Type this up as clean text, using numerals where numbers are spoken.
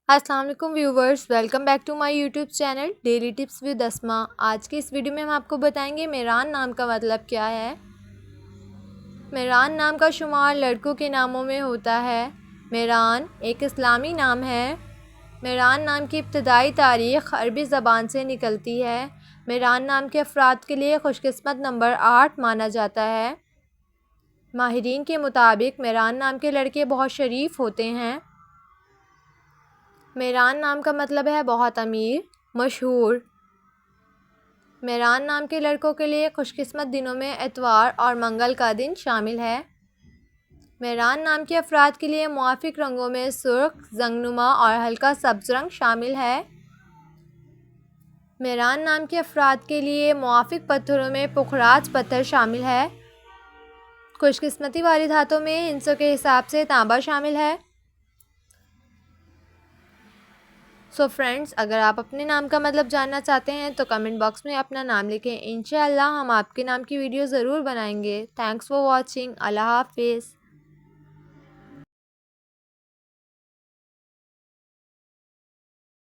अस्सलाम वालेकुम viewers, welcome back to my YouTube channel daily tips with Asma. आज की इस वीडियो में हम आपको बताएंगे मेरान नाम का मतलब क्या है। मेरान नाम का शुमार लड़कों के नामों में होता है। मेरान एक इस्लामी नाम है। मेरान नाम की इब्तदाई तारीख़ अरबी ज़बान से निकलती है। मेरान नाम के अफराद के लिए खुशकिस्मत नंबर 8 माना जाता है। माहिरीन के मुताबिक मेरान नाम के लड़के बहुत शरीफ होते हैं। मेरान नाम का मतलब है बहुत अमीर, मशहूर। मेरान नाम के लड़कों के लिए खुशकिस्मत दिनों में इतवार और मंगल का दिन शामिल है। मेरान नाम के अफराद के लिए मुआफ़िक रंगों में सुर्ख, जंगनुमा और हल्का सब्ज़ रंग शामिल है। मेरान नाम के अफराद के लिए मुआफ़िक पत्थरों में पुखराज पत्थर शामिल है। खुशकिस्मती वाली धातों में हिंसों के हिसाब से तांबा शामिल है। सो फ्रेंड्स, अगर आप अपने नाम का मतलब जानना चाहते हैं तो कमेंट बॉक्स में अपना नाम लिखें। इंशाअल्लाह हम आपके नाम की वीडियो ज़रूर बनाएंगे। Thanks for watching. अल्लाह हाफिज़।